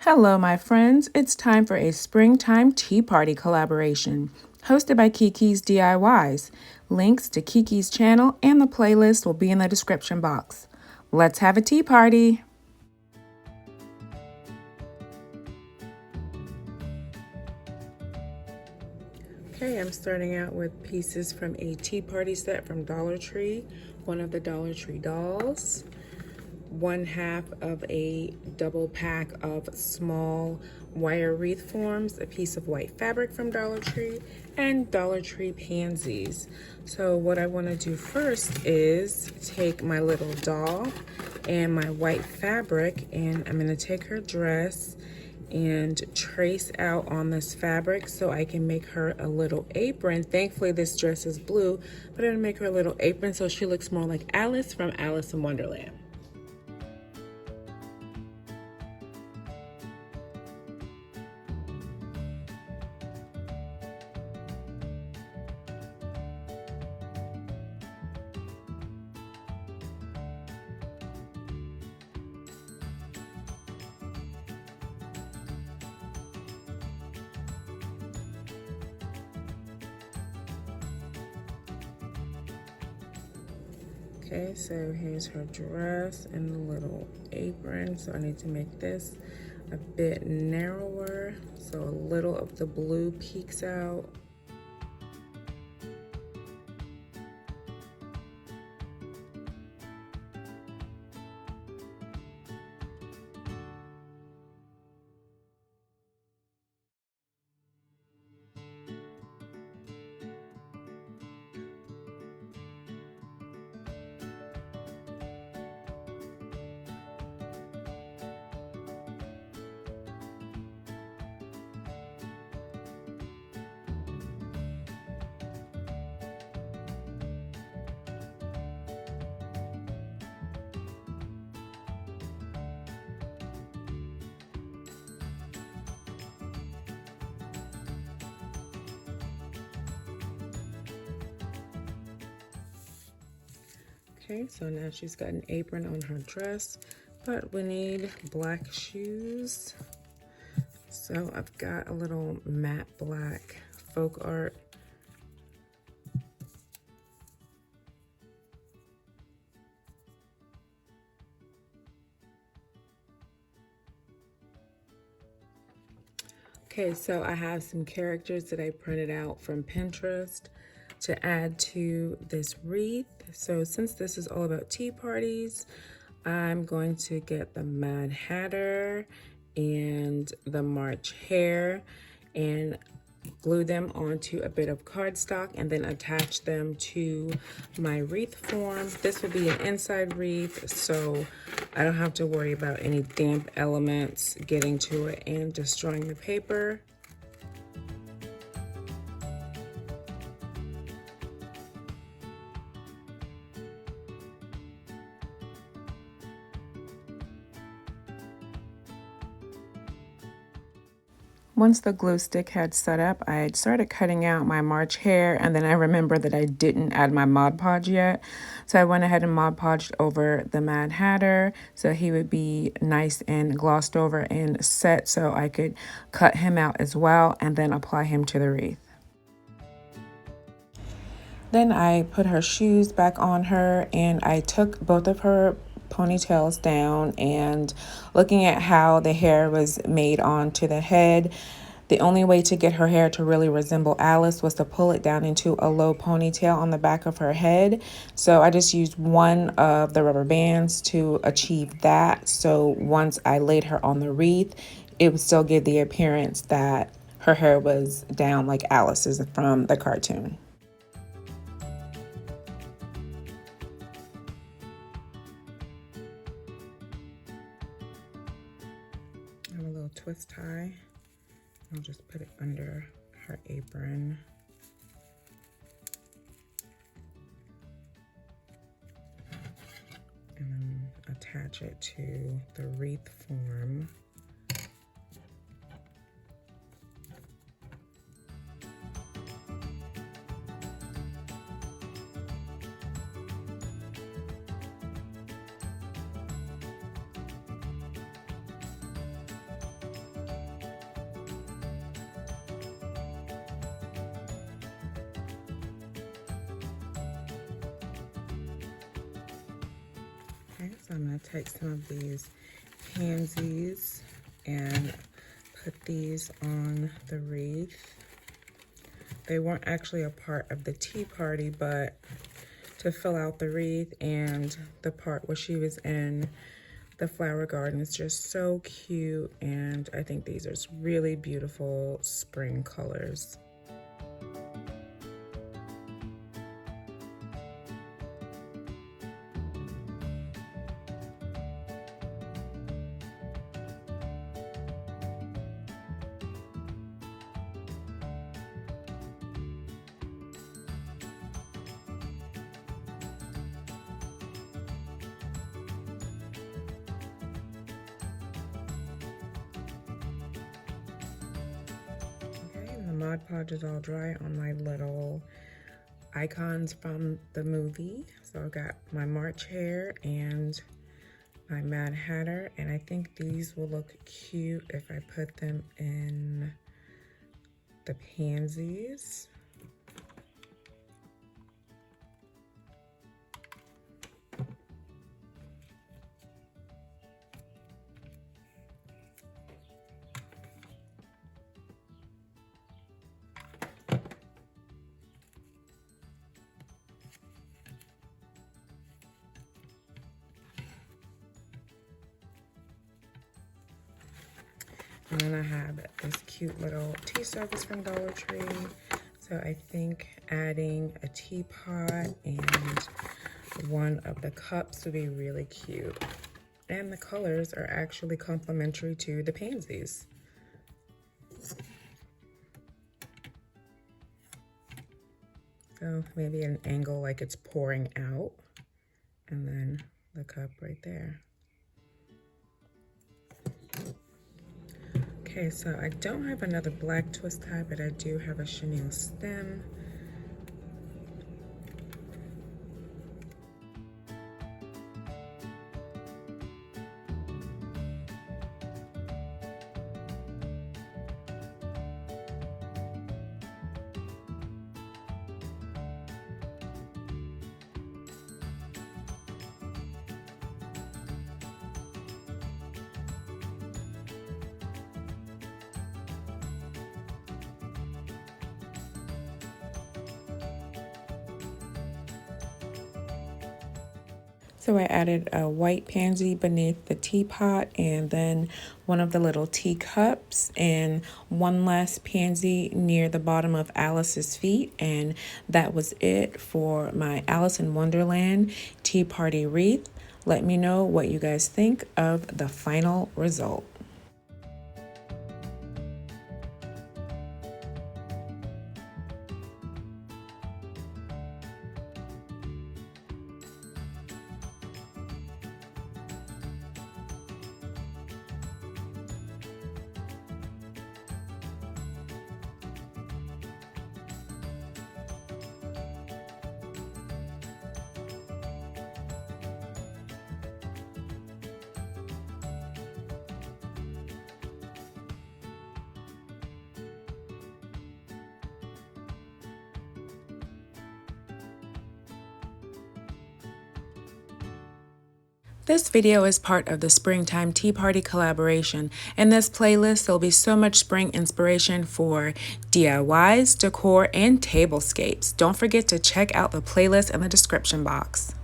Hello, my friends. It's time for a springtime tea party collaboration hosted by Kiki's DIYs. Links to Kiki's channel and the playlist will be in the description box. Let's have a tea party. Okay, I'm starting out with pieces from a tea party set from Dollar Tree, one of the Dollar Tree dolls. 1/2 of a double pack of small wire wreath forms, a piece of white fabric from Dollar Tree, and Dollar Tree pansies. So what I want to do first is take my little doll and my white fabric, and I'm going to take her dress and trace out on this fabric so I can make her a little apron. Thankfully this dress is blue, but I'm going to make her a little apron so she looks more like Alice from Alice in Wonderland. Okay, so here's her dress and the little apron. So I need to make this a bit narrower so a little of the blue peeks out. Okay, so now she's got an apron on her dress, but we need black shoes. So I've got a little matte black folk art. Okay, so I have some characters that I printed out from Pinterest to add to this wreath. So since this is all about tea parties, I'm going to get the Mad Hatter and the March Hare and glue them onto a bit of cardstock and then attach them to my wreath form. This will be an inside wreath, so I don't have to worry about any damp elements getting to it and destroying the paper. Once the glue stick had set up, I started cutting out my March Hare, and then I remembered that I didn't add my Mod Podge yet. So I went ahead and Mod Podged over the Mad Hatter so he would be nice and glossed over and set so I could cut him out as well and then apply him to the wreath. Then I put her shoes back on her and I took both of her ponytails down, and looking at how the hair was made onto the head, the only way to get her hair to really resemble Alice was to pull it down into a low ponytail on the back of her head. So I just used one of the rubber bands to achieve that. So once I laid her on the wreath, it would still give the appearance that her hair was down like Alice's from the cartoon. I have a little twist tie. I'll just put it under her apron. And then attach it to the wreath form. Okay, so I'm going to take some of these pansies and put these on the wreath. They weren't actually a part of the tea party, but to fill out the wreath and the part where she was in the flower garden is just so cute, and I think these are really beautiful spring colors. Mod Podge is all dry on my little icons from the movie. So I've got my March hare and my Mad Hatter, and I think these will look cute if I put them in the pansies. And then I have this cute little tea service from DollarTree. So I think adding a teapot and one of the cups would be really cute. And the colors are actually complementary to the pansies. So maybe an angle like it's pouring out, and then the cup right there. Okay, so I don't have another black twist tie, but I do have a chenille stem. So I added a white pansy beneath the teapot, and then one of the little teacups, and one last pansy near the bottom of Alice's feet. And that was it for my Alice in Wonderland tea party wreath. Let me know what you guys think of the final result. This video is part of the Springtime Tea Party collaboration. In this playlist, there'll be so much spring inspiration for DIYs, decor, and tablescapes. Don't forget to check out the playlist in the description box.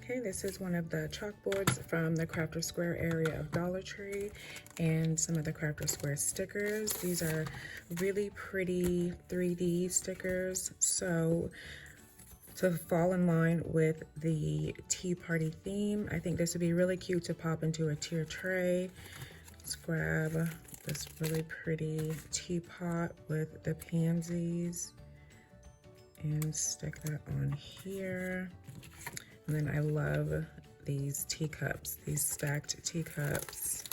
Okay, this is one of the chalkboards from the Crafter Square area of DollarTree, and some of the Crafter Square stickers. These are really pretty 3D stickers, so to fall in line with the tea party theme, I think this would be really cute to pop into a tier tray. Let's grab this really pretty teapot with the pansies and stick that on here. And then I love these teacups, these stacked teacups.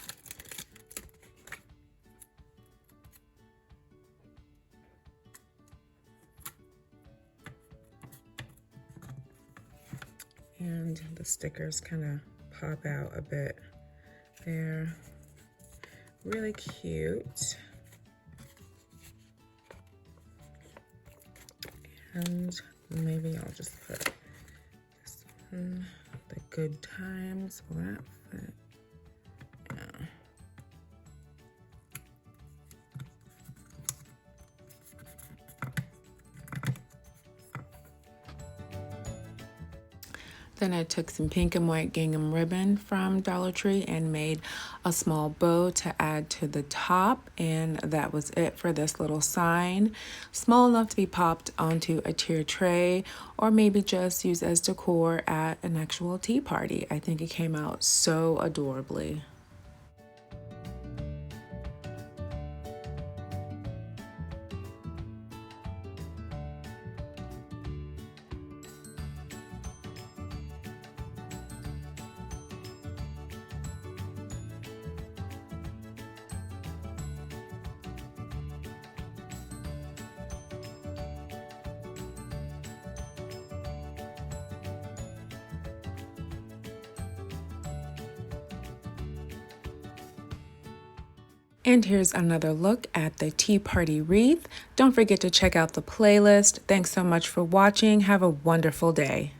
And the stickers kind of pop out a bit there. Really cute. And maybe I'll just put this one, the good times. Will that fit? Yeah. Then I took some pink and white gingham ribbon from Dollar Tree and made a small bow to add to the top, and that was it for this little sign. Small enough to be popped onto a tier tray or maybe just use as decor at an actual tea party. I think it came out so adorably. And here's another look at the tea party wreath. Don't forget to check out the playlist. Thanks so much for watching. Have a wonderful day.